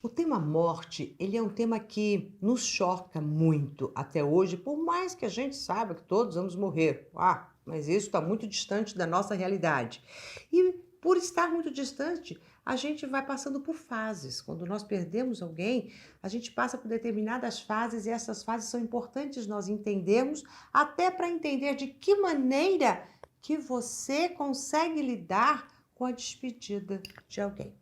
O tema morte, ele é um tema que nos choca muito até hoje, por mais que a gente saiba que todos vamos morrer. Mas isso está muito distante da nossa realidade. E por estar muito distante, a gente vai passando por fases. Quando nós perdemos alguém, a gente passa por determinadas fases e essas fases são importantes nós entendermos, até para entender de que maneira que você consegue lidar com a despedida de alguém.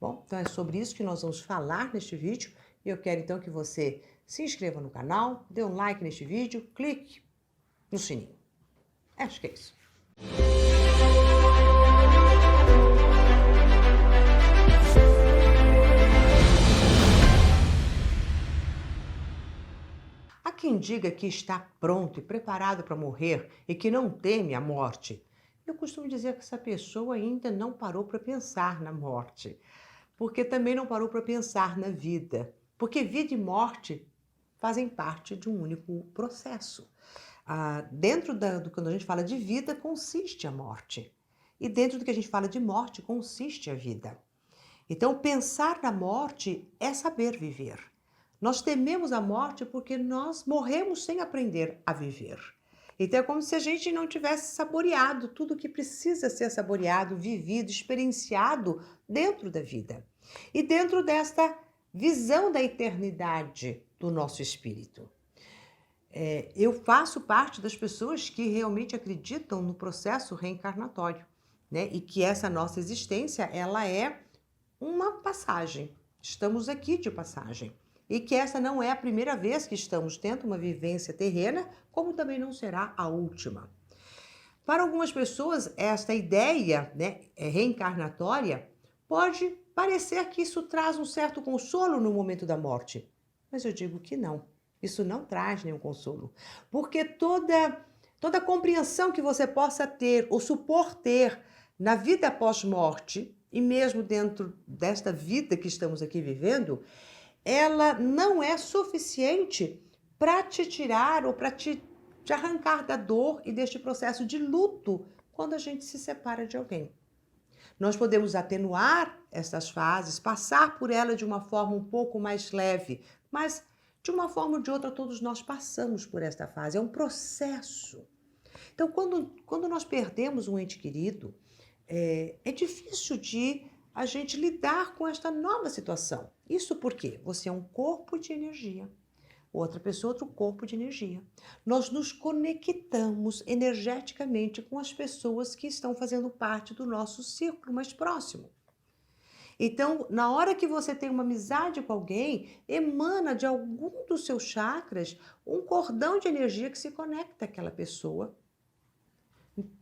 Bom, então é sobre isso que nós vamos falar neste vídeo. E eu quero então que você se inscreva no canal, dê um like neste vídeo, clique no sininho. Acho que é isso. Há quem diga que está pronto e preparado para morrer e que não teme a morte. Eu costumo dizer que essa pessoa ainda não parou para pensar na morte, porque também não parou para pensar na vida, porque vida e morte fazem parte de um único processo. Dentro do quando a gente fala de vida, consiste a morte. E dentro do que a gente fala de morte, consiste a vida. Então, pensar na morte é saber viver. Nós tememos a morte porque nós morremos sem aprender a viver. Então, é como se a gente não tivesse saboreado tudo o que precisa ser saboreado, vivido, experienciado dentro da vida. E dentro desta visão da eternidade do nosso espírito. Eu faço parte das pessoas que realmente acreditam no processo reencarnatório, né? E que essa nossa existência, ela é uma passagem. Estamos aqui de passagem. E que essa não é a primeira vez que estamos tendo uma vivência terrena, como também não será a última. Para algumas pessoas, esta ideia, né, reencarnatória pode parecer que isso traz um certo consolo no momento da morte. Mas eu digo que não. Isso não traz nenhum consolo. Porque toda compreensão que você possa ter ou supor ter na vida após morte, e mesmo dentro desta vida que estamos aqui vivendo, ela não é suficiente para te tirar ou para te arrancar da dor e deste processo de luto quando a gente se separa de alguém. Nós podemos atenuar essas fases, passar por ela de uma forma um pouco mais leve, mas de uma forma ou de outra todos nós passamos por esta fase, é um processo. Então, quando nós perdemos um ente querido, é difícil de a gente lidar com esta nova situação. Isso porque você é um corpo de energia, outra pessoa, outro corpo de energia. Nós nos conectamos energeticamente com as pessoas que estão fazendo parte do nosso círculo mais próximo. Então, na hora que você tem uma amizade com alguém, emana de algum dos seus chakras um cordão de energia que se conecta àquela pessoa.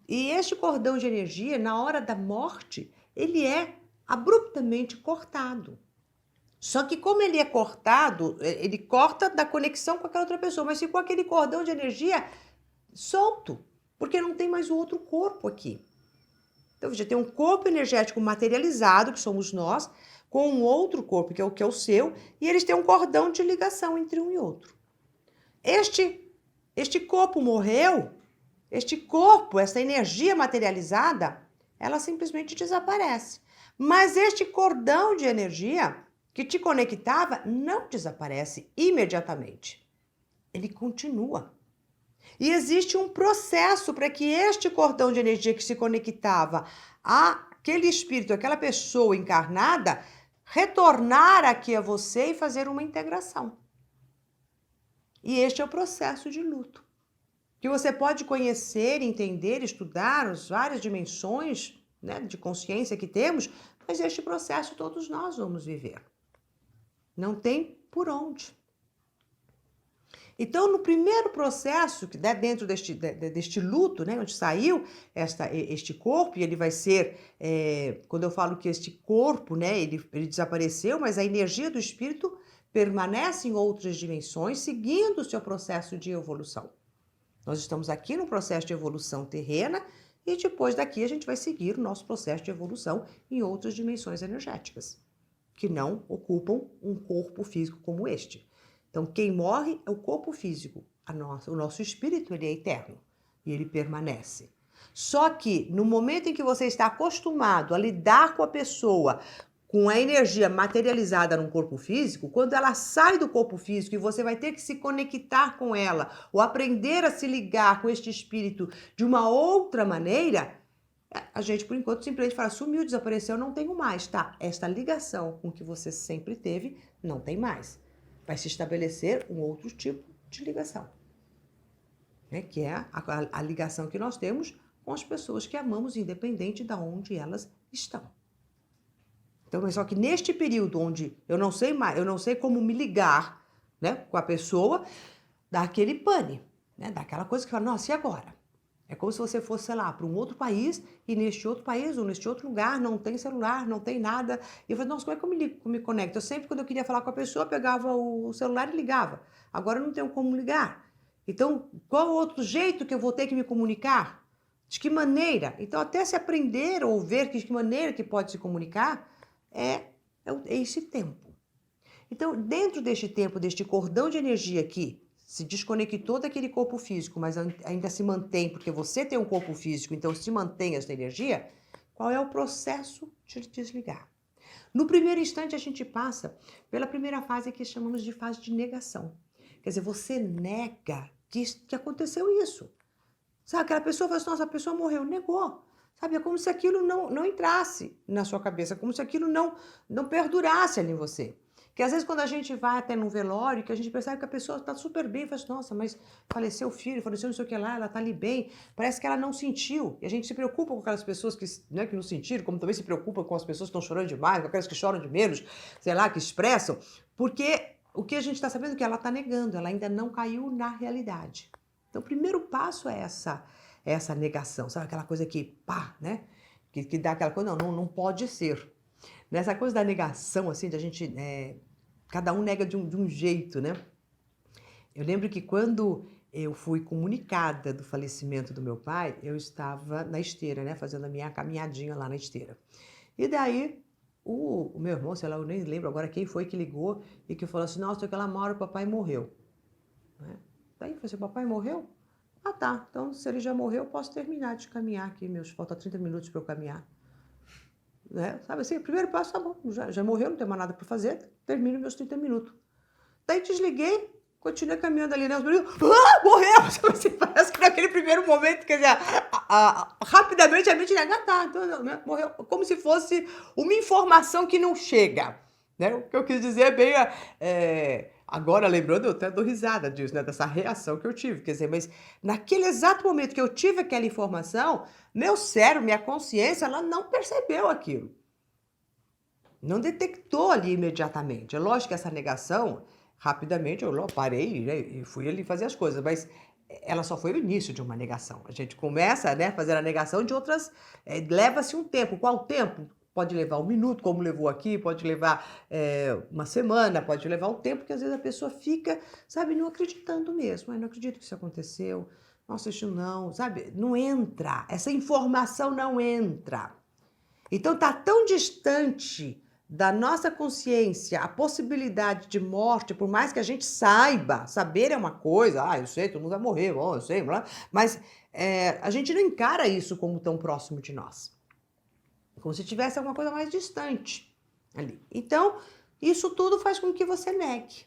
E este cordão de energia, na hora da morte, ele é abruptamente cortado. Só que como ele é cortado, ele corta da conexão com aquela outra pessoa, mas ficou aquele cordão de energia solto, porque não tem mais o outro corpo aqui. Então, já tem um corpo energético materializado, que somos nós, com um outro corpo, que é o seu, e eles têm um cordão de ligação entre um e outro. Este corpo morreu, este corpo, essa energia materializada, ela simplesmente desaparece. Mas este cordão de energia que te conectava não desaparece imediatamente. Ele continua. E existe um processo para que este cordão de energia que se conectava àquele espírito, àquela pessoa encarnada, retornar aqui a você e fazer uma integração. E este é o processo de luto, que você pode conhecer, entender, estudar as várias dimensões, né, de consciência que temos, mas este processo todos nós vamos viver. Não tem por onde. Então, no primeiro processo, que dentro deste luto, né, onde saiu este corpo, e ele vai ser, quando eu falo que este corpo, né, ele desapareceu, mas a energia do espírito permanece em outras dimensões, seguindo o seu processo de evolução. Nós estamos aqui no processo de evolução terrena, e depois daqui a gente vai seguir o nosso processo de evolução em outras dimensões energéticas, que não ocupam um corpo físico como este. Então, quem morre é o corpo físico. O nosso espírito, ele é eterno e ele permanece. Só que no momento em que você está acostumado a lidar com a pessoa com a energia materializada num corpo físico, quando ela sai do corpo físico e você vai ter que se conectar com ela, ou aprender a se ligar com este espírito de uma outra maneira, a gente, por enquanto, simplesmente fala, sumiu, desapareceu, não tenho mais, tá? Esta ligação com que você sempre teve, não tem mais. Vai se estabelecer um outro tipo de ligação, né? Que é a ligação que nós temos com as pessoas que amamos, independente de onde elas estão. Então, só que neste período onde eu não sei mais, eu não sei como me ligar, né, com a pessoa, dá aquele pane, né? Dá aquela coisa que fala, nossa, e agora? É como se você fosse, sei lá, para um outro país e neste outro país ou neste outro lugar não tem celular, não tem nada. E eu falei, nossa, como é que eu me conecto? Eu sempre, quando eu queria falar com a pessoa, pegava o celular e ligava. Agora eu não tenho como ligar. Então, qual outro jeito que eu vou ter que me comunicar? De que maneira? Então, até se aprender ou ver de que maneira que pode se comunicar, é esse tempo. Então, dentro deste tempo, deste cordão de energia aqui, se desconectou daquele corpo físico, mas ainda se mantém, porque você tem um corpo físico, então se mantém essa energia, qual é o processo de desligar? No primeiro instante, a gente passa pela primeira fase que chamamos de fase de negação. Quer dizer, você nega que aconteceu isso. Sabe, aquela pessoa fala assim, nossa, a pessoa morreu, negou. Sabe, é como se aquilo não entrasse na sua cabeça, como se aquilo não perdurasse ali em você. Que às vezes quando a gente vai até num velório, que a gente percebe que a pessoa está super bem, fala assim, nossa, mas faleceu o filho, faleceu não sei o que lá, ela está ali bem, parece que ela não sentiu. E a gente se preocupa com aquelas pessoas que, né, que não sentiram, como também se preocupa com as pessoas que estão chorando demais, com aquelas que choram de menos, sei lá, que expressam, porque o que a gente está sabendo é que ela está negando, ela ainda não caiu na realidade. Então o primeiro passo é essa negação, sabe, aquela coisa que, pá, né, que dá aquela coisa, não pode ser. Nessa coisa da negação, assim, de a gente... cada um nega de um jeito, né? Eu lembro que quando eu fui comunicada do falecimento do meu pai, eu estava na esteira, né? Fazendo a minha caminhadinha lá na esteira. E daí, o meu irmão, sei lá, eu nem lembro agora quem foi que ligou e que falou assim, nossa, aquela hora o papai morreu. Né? Daí eu falei assim, o papai morreu? Ah, tá. Então, se ele já morreu, eu posso terminar de caminhar aqui, falta 30 minutos para eu caminhar. Né? Sabe assim, o primeiro passo, tá bom, já morreu, não tem mais nada para fazer, termino meus 30 minutos. Daí desliguei, continuei caminhando ali, né? Os meninos, morreu! Assim, parece que naquele primeiro momento, quer dizer, rapidamente a mente nega, tá, então, né? Morreu, como se fosse uma informação que não chega. Né? O que eu quis dizer é bem, agora lembrando, eu até dou risada disso, né? Dessa reação que eu tive, quer dizer, mas naquele exato momento que eu tive aquela informação, meu cérebro, minha consciência, ela não percebeu aquilo. Não detectou ali imediatamente. É lógico que essa negação, rapidamente eu parei, né, e fui ali fazer as coisas, mas ela só foi o início de uma negação. A gente começa, né, a fazer a negação de outras, leva-se um tempo. Qual tempo? Pode levar 1 minuto, como levou aqui, pode levar uma semana, pode levar um tempo, que às vezes a pessoa fica, sabe, não acreditando mesmo. Não acredito que isso aconteceu, nossa, isso não, sabe, não entra, essa informação não entra. Então tá tão distante da nossa consciência a possibilidade de morte, por mais que a gente saiba, saber é uma coisa, eu sei, todo mundo vai morrer, bom, eu sei, mas a gente não encara isso como tão próximo de nós. Como se tivesse alguma coisa mais distante ali. Então, isso tudo faz com que você negue.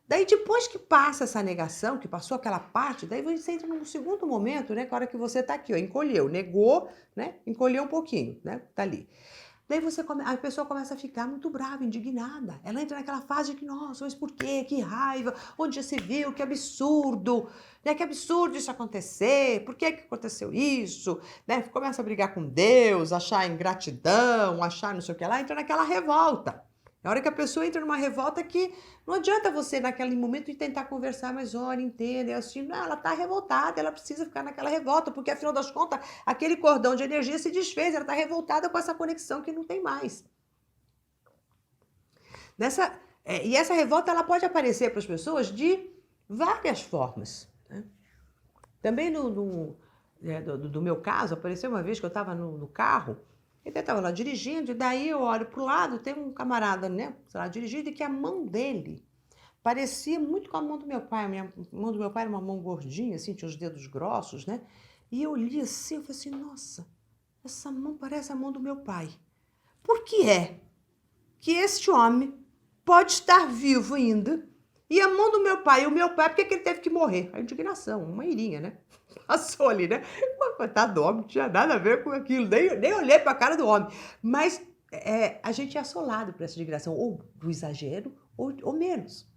Daí, depois que passa essa negação, que passou aquela parte, daí você entra num segundo momento, né? Que a hora que você tá aqui, ó, encolheu, negou, né? Encolheu um pouquinho, né? Tá ali. Daí a pessoa começa a ficar muito brava, indignada. Ela entra naquela fase de que, nossa, mas por quê? Que raiva, onde já se viu, que absurdo, né? Que absurdo isso acontecer, por que aconteceu isso? Né? Começa a brigar com Deus, achar ingratidão, achar não sei o que lá, entra naquela revolta. É a hora que a pessoa entra numa revolta que não adianta você, naquele momento, tentar conversar, mas olha, entenda, é assim, não, ela está revoltada, ela precisa ficar naquela revolta, porque afinal das contas, aquele cordão de energia se desfez, ela está revoltada com essa conexão que não tem mais. E essa revolta, ela pode aparecer para as pessoas de várias formas. Né? Também do meu caso, apareceu uma vez que eu estava no carro, ele estava lá dirigindo, e daí eu olho para o lado, tem um camarada, né, sei lá, dirigindo, e que a mão dele parecia muito com a mão do meu pai. A mão do meu pai era uma mão gordinha, assim, tinha os dedos grossos, né? E eu li assim, eu falei assim, nossa, essa mão parece a mão do meu pai. Por que é? que este homem pode estar vivo ainda, e a mão do meu pai, e o meu pai, por que ele teve que morrer? A indignação, uma irinha, né? Passou ali, né? Pô, coitado do homem, não tinha nada a ver com aquilo, nem olhei para a cara do homem. Mas a gente é assolado por essa indignação, ou do exagero, ou menos.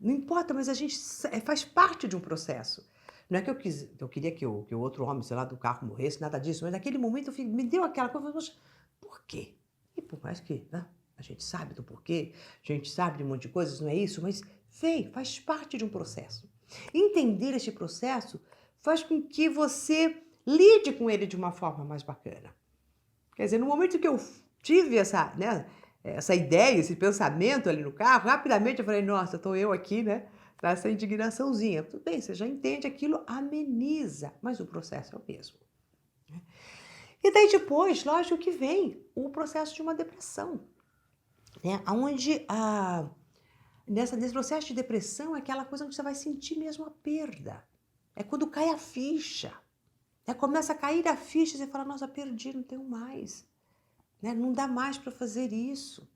Não importa, mas a gente faz parte de um processo. Não é que eu queria que o outro homem, sei lá, do carro morresse, nada disso, mas naquele momento me deu aquela coisa, poxa, por quê? E por mais que, né, a gente sabe do porquê, a gente sabe de um monte de coisas, não é isso, mas faz parte de um processo. Entender este processo faz com que você lide com ele de uma forma mais bacana. Quer dizer, no momento que eu tive essa ideia, esse pensamento ali no carro, rapidamente eu falei, nossa, estou eu aqui, né? Nessa indignaçãozinha. Tudo bem, você já entende, aquilo ameniza, mas o processo é o mesmo. Né? E daí depois, lógico que vem o processo de uma depressão. Né? Onde nesse processo de depressão é aquela coisa onde você vai sentir mesmo a perda. É quando cai a ficha. Começa a cair a ficha e você fala, nossa, perdi, não tenho mais. Né? Não dá mais para fazer isso.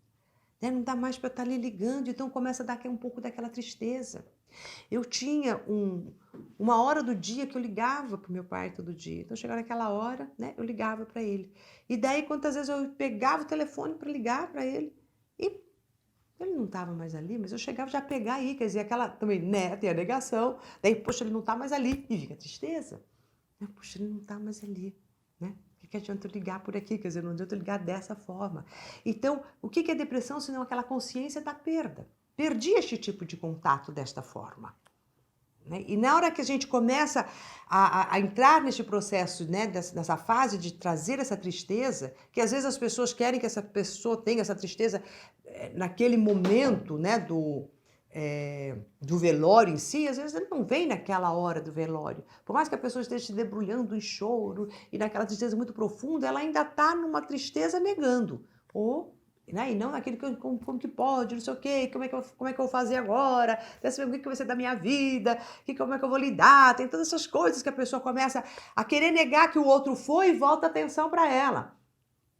Né? Não dá mais para estar ali ligando. Então começa a dar um pouco daquela tristeza. Eu tinha uma hora do dia que eu ligava para o meu pai todo dia. Então chegava naquela hora, né, eu ligava para ele. E daí quantas vezes eu pegava o telefone para ligar para ele e ele não estava mais ali, mas eu chegava já a pegar aí, quer dizer, aquela também, né, tem a negação. Daí, poxa, ele não está mais ali. E fica a tristeza. Puxa, ele não está mais ali, né? O que adianta eu ligar por aqui? Quer dizer, não adianta eu ligar dessa forma. Então, o que é depressão, senão aquela consciência da perda? Perdi este tipo de contato desta forma. Né? E na hora que a gente começa a entrar neste processo, né, nessa fase de trazer essa tristeza, que às vezes as pessoas querem que essa pessoa tenha essa tristeza naquele momento, né, do velório em si, às vezes ele não vem naquela hora do velório. Por mais que a pessoa esteja se debrulhando em choro e naquela tristeza muito profunda, ela ainda está numa tristeza negando. Ou, né, e não naquele que como que pode, não sei o quê, como é que eu vou fazer agora, o que vai ser da minha vida, como é que eu vou lidar, tem todas essas coisas que a pessoa começa a querer negar que o outro foi e volta a atenção para ela.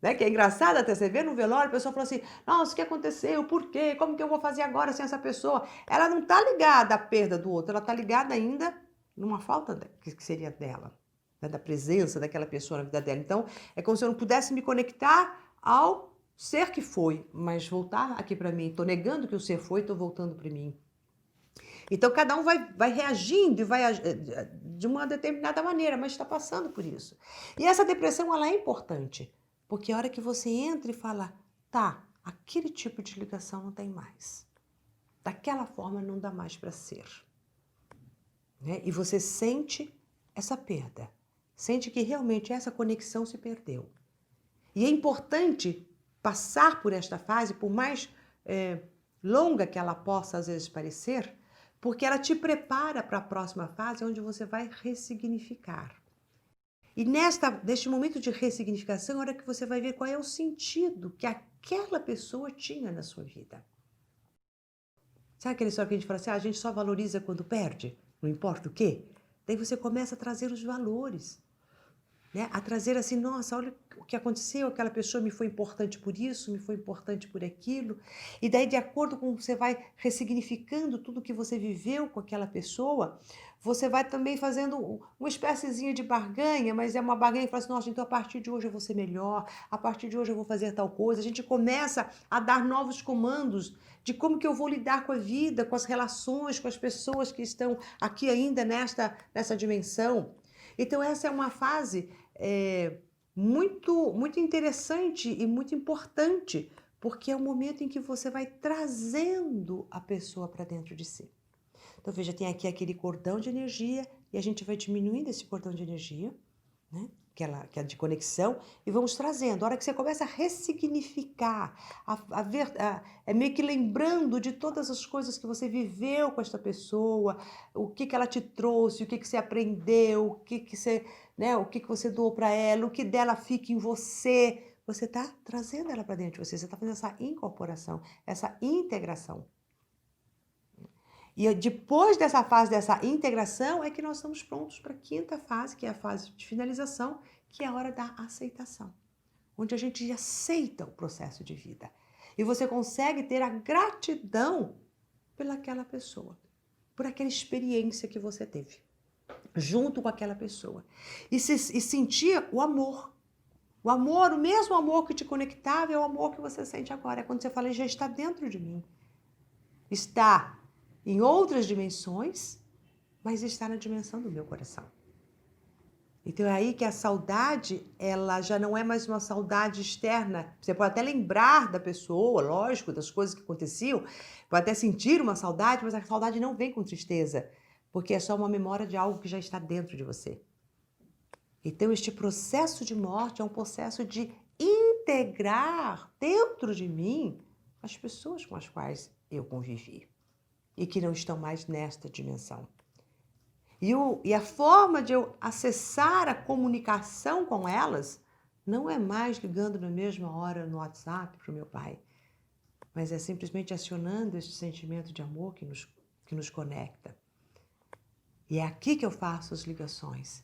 Né? Que é engraçado até você ver no velório, a pessoa fala assim, nossa, o que aconteceu, por quê, como que eu vou fazer agora sem essa pessoa? Ela não está ligada à perda do outro, ela está ligada ainda numa falta que seria dela, né? Da presença daquela pessoa na vida dela. Então, é como se eu não pudesse me conectar ao ser que foi, mas voltar aqui para mim. Estou negando que o ser foi, estou voltando para mim. Então, cada um vai reagindo e vai de uma determinada maneira, mas está passando por isso. E essa depressão, ela é importante, porque a hora que você entra e fala, tá, aquele tipo de ligação não tem mais. Daquela forma não dá mais para ser. Né? E você sente essa perda. Sente que realmente essa conexão se perdeu. E é importante passar por esta fase, por mais longa que ela possa às vezes parecer, porque ela te prepara para a próxima fase, onde você vai ressignificar. E neste momento de ressignificação, é a hora que você vai ver qual é o sentido que aquela pessoa tinha na sua vida. Sabe aquela história que a gente fala assim, a gente só valoriza quando perde, não importa o quê? Daí você começa a trazer os valores. Né? A trazer assim, nossa, olha o que aconteceu, aquela pessoa me foi importante por isso, me foi importante por aquilo. E daí, de acordo com você vai ressignificando tudo que você viveu com aquela pessoa, você vai também fazendo uma espéciezinha de barganha, mas é uma barganha que fala assim, nossa, então a partir de hoje eu vou ser melhor, a partir de hoje eu vou fazer tal coisa. A gente começa a dar novos comandos de como que eu vou lidar com a vida, com as relações, com as pessoas que estão aqui ainda nessa dimensão. Então, essa é uma fase muito interessante e muito importante, porque é o momento em que você vai trazendo a pessoa para dentro de si. Então, veja, tem aqui aquele cordão de energia e a gente vai diminuindo esse cordão de energia, né? Que é de conexão, e vamos trazendo. A hora que você começa a ressignificar, é meio que lembrando de todas as coisas que você viveu com esta pessoa, o que ela te trouxe, o que você aprendeu, o que você doou para ela, o que dela fica em você. Você está trazendo ela para dentro de você está fazendo essa incorporação, essa integração. E depois dessa fase, dessa integração, é que nós estamos prontos para a quinta fase, que é a fase de finalização, que é a hora da aceitação. Onde a gente aceita o processo de vida. E você consegue ter a gratidão pelaquela pessoa, por aquela experiência que você teve, junto com aquela pessoa. E sentir o amor. O amor, o mesmo amor que te conectava é o amor que você sente agora. É quando você fala, já está dentro de mim. Está em outras dimensões, mas está na dimensão do meu coração. Então é aí que a saudade, ela já não é mais uma saudade externa. Você pode até lembrar da pessoa, lógico, das coisas que aconteciam, pode até sentir uma saudade, mas a saudade não vem com tristeza, porque é só uma memória de algo que já está dentro de você. Então este processo de morte é um processo de integrar dentro de mim as pessoas com as quais eu convivi e que não estão mais nesta dimensão. E a forma de eu acessar a comunicação com elas não é mais ligando na mesma hora no WhatsApp para o meu pai, mas é simplesmente acionando este sentimento de amor que nos conecta. E é aqui que eu faço as ligações.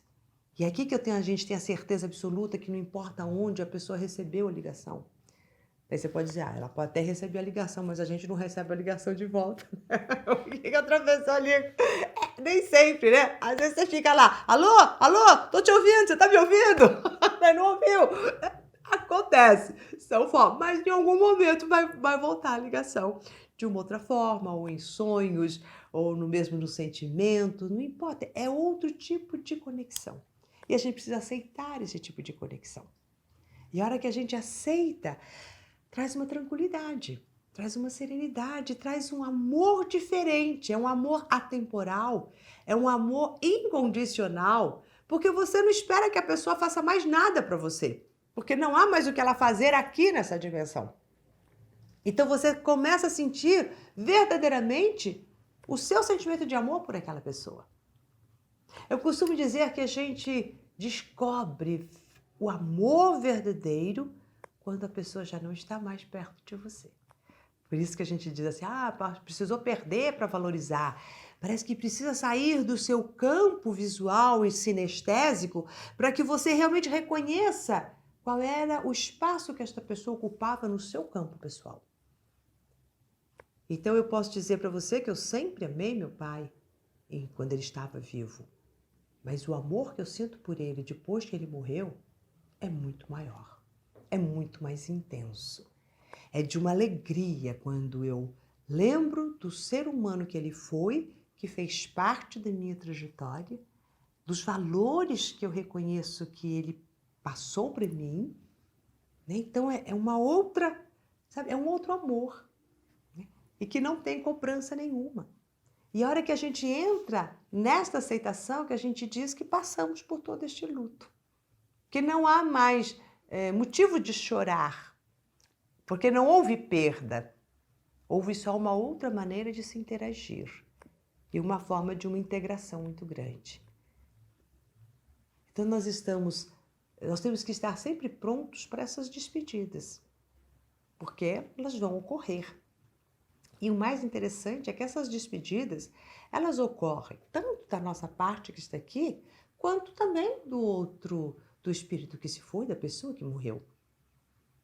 E é aqui que a gente tem a certeza absoluta que não importa onde a pessoa recebeu a ligação. Aí você pode dizer, ela pode até receber a ligação, mas a gente não recebe a ligação de volta. O que outra pessoa liga? Nem sempre, né? Às vezes você fica lá, alô, alô, tô te ouvindo, você tá me ouvindo? Mas não ouviu. Acontece, são formas, mas em algum momento vai voltar a ligação de uma outra forma, ou em sonhos, ou no sentimento, não importa, é outro tipo de conexão. E a gente precisa aceitar esse tipo de conexão. E a hora que a gente aceita, traz uma tranquilidade, traz uma serenidade, traz um amor diferente, é um amor atemporal, é um amor incondicional, porque você não espera que a pessoa faça mais nada para você, porque não há mais o que ela fazer aqui nessa dimensão. Então você começa a sentir verdadeiramente o seu sentimento de amor por aquela pessoa. Eu costumo dizer que a gente descobre o amor verdadeiro quando a pessoa já não está mais perto de você. Por isso que a gente diz assim, precisou perder para valorizar. Parece que precisa sair do seu campo visual e sinestésico para que você realmente reconheça qual era o espaço que esta pessoa ocupava no seu campo pessoal. Então eu posso dizer para você que eu sempre amei meu pai quando ele estava vivo. Mas o amor que eu sinto por ele depois que ele morreu é muito maior. É muito mais intenso. É de uma alegria quando eu lembro do ser humano que ele foi, que fez parte da minha trajetória, dos valores que eu reconheço que ele passou para mim, né? Então é uma outra, sabe? É um outro amor, né? E que não tem cobrança nenhuma. E a hora que a gente entra nesta aceitação, que a gente diz que passamos por todo este luto, que não há mais motivo de chorar, porque não houve perda, houve só uma outra maneira de se interagir e uma forma de uma integração muito grande. Então nós temos que estar sempre prontos para essas despedidas, porque elas vão ocorrer. E o mais interessante é que essas despedidas, elas ocorrem tanto da nossa parte que está aqui, quanto também do espírito que se foi, da pessoa que morreu.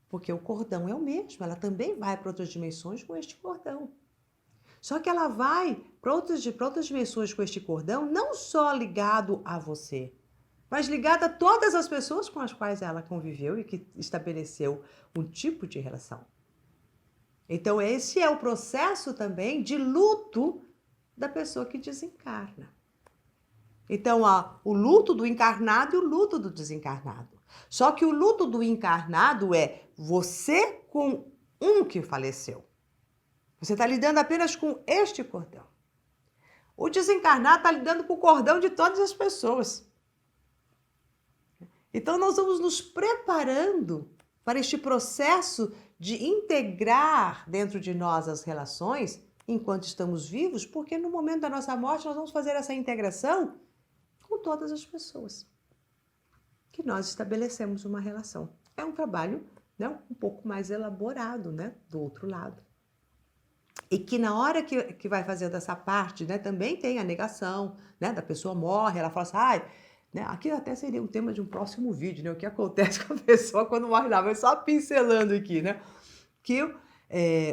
Porque o cordão é o mesmo, ela também vai para outras dimensões com este cordão. Só que ela vai para outras dimensões com este cordão, não só ligado a você, mas ligado a todas as pessoas com as quais ela conviveu e que estabeleceu um tipo de relação. Então esse é o processo também de luto da pessoa que desencarna. Então há o luto do encarnado e o luto do desencarnado. Só que o luto do encarnado é você com um que faleceu. Você está lidando apenas com este cordão. O desencarnado está lidando com o cordão de todas as pessoas. Então nós vamos nos preparando para este processo de integrar dentro de nós as relações enquanto estamos vivos, porque no momento da nossa morte nós vamos fazer essa integração com todas as pessoas que nós estabelecemos uma relação. É um trabalho, né, um pouco mais elaborado, né, do outro lado. E que na hora que vai fazendo essa parte, né, também tem a negação, né, da pessoa morre, ela fala assim, né, aqui até seria um tema de um próximo vídeo, né, o que acontece com a pessoa quando morre lá, mas só pincelando aqui, né, que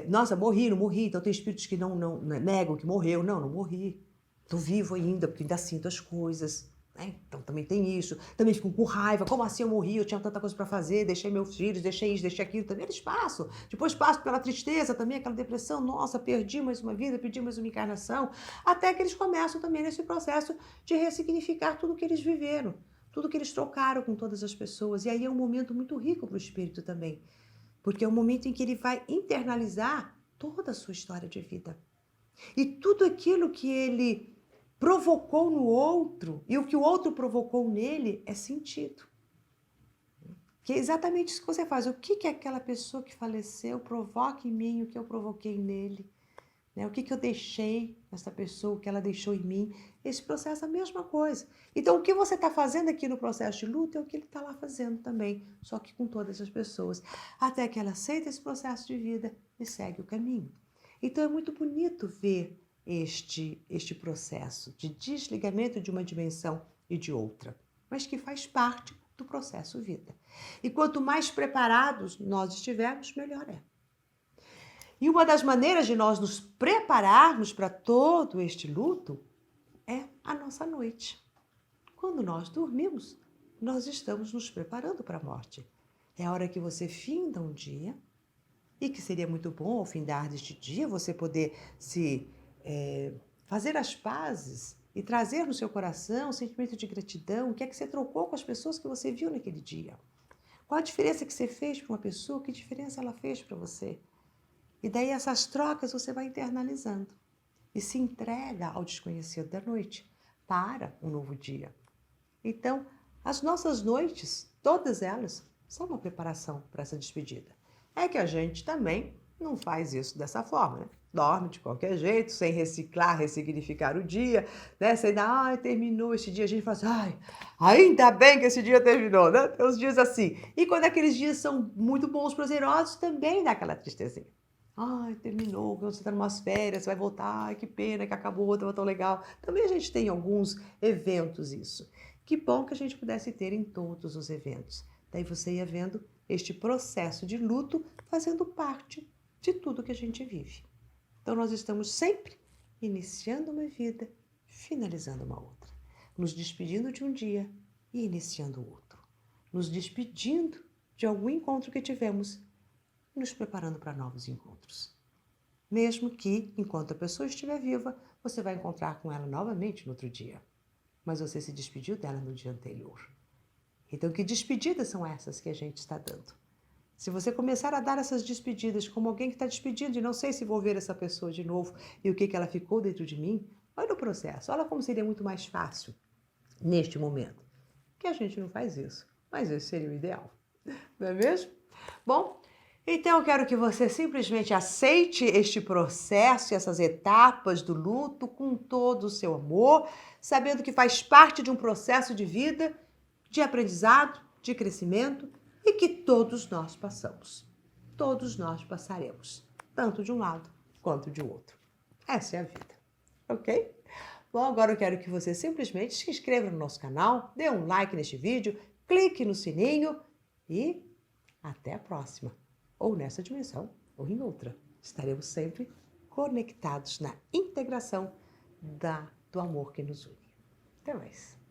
Nossa, morri, não morri. Então tem espíritos que não negam que morreu. Não, não morri. Estou vivo ainda, porque ainda sinto as coisas. Né? Então também tem isso. Também ficam com raiva. Como assim eu morri? Eu tinha tanta coisa para fazer, deixei meus filhos, deixei isso, deixei aquilo. Também eles passam. Depois passo pela tristeza também, aquela depressão. Nossa, perdi mais uma vida, perdi mais uma encarnação. Até que eles começam também nesse processo de ressignificar tudo que eles viveram. Tudo que eles trocaram com todas as pessoas. E aí é um momento muito rico para o espírito também. Porque é o momento em que ele vai internalizar toda a sua história de vida. E tudo aquilo que ele provocou no outro e o que o outro provocou nele é sentido. Que é exatamente isso que você faz. O que aquela pessoa que faleceu provoca em mim, o que eu provoquei nele? Né? O que eu deixei nessa pessoa, o que ela deixou em mim? Esse processo é a mesma coisa. Então, o que você está fazendo aqui no processo de luto é o que ele está lá fazendo também, só que com todas as pessoas. Até que ela aceita esse processo de vida e segue o caminho. Então, é muito bonito ver este processo de desligamento de uma dimensão e de outra, mas que faz parte do processo vida. E quanto mais preparados nós estivermos, melhor é. E uma das maneiras de nós nos prepararmos para todo este luto é a nossa noite. Quando nós dormimos, nós estamos nos preparando para a morte. É a hora que você finda um dia, e que seria muito bom ao findar deste dia você poder fazer as pazes e trazer no seu coração um sentimento de gratidão. O que é que você trocou com as pessoas que você viu naquele dia? Qual a diferença que você fez para uma pessoa? Que diferença ela fez para você? E daí essas trocas você vai internalizando e se entrega ao desconhecido da noite para um novo dia. Então, as nossas noites, todas elas, são uma preparação para essa despedida. É que a gente também não faz isso dessa forma, né? Dorme de qualquer jeito, sem reciclar, ressignificar o dia, né? Sem dar, terminou este dia. A gente fala assim, ainda bem que esse dia terminou, né? Tem uns dias assim. E quando aqueles dias são muito bons, prazerosos, também dá aquela tristezinha. Terminou, você está em umas férias, vai voltar, que pena que acabou, estava tão legal. Também a gente tem alguns eventos isso. Que bom que a gente pudesse ter em todos os eventos. Daí você ia vendo este processo de luto fazendo parte de tudo que a gente vive. Então nós estamos sempre iniciando uma vida, finalizando uma outra. Nos despedindo de um dia e iniciando outro. Nos despedindo de algum encontro que tivemos, nos preparando para novos encontros. Mesmo que, enquanto a pessoa estiver viva, você vai encontrar com ela novamente no outro dia. Mas você se despediu dela no dia anterior. Então, que despedidas são essas que a gente está dando? Se você começar a dar essas despedidas como alguém que está despedindo e não sei se vou ver essa pessoa de novo e o que ela ficou dentro de mim, olha o processo, olha como seria muito mais fácil neste momento. Que a gente não faz isso, mas esse seria o ideal, não é mesmo? Bom, então eu quero que você simplesmente aceite este processo e essas etapas do luto com todo o seu amor, sabendo que faz parte de um processo de vida, de aprendizado, de crescimento e que todos nós passamos. Todos nós passaremos, tanto de um lado quanto de outro. Essa é a vida, ok? Bom, agora eu quero que você simplesmente se inscreva no nosso canal, dê um like neste vídeo, clique no sininho e até a próxima. Ou nessa dimensão, ou em outra. Estaremos sempre conectados na integração do amor que nos une. Até mais.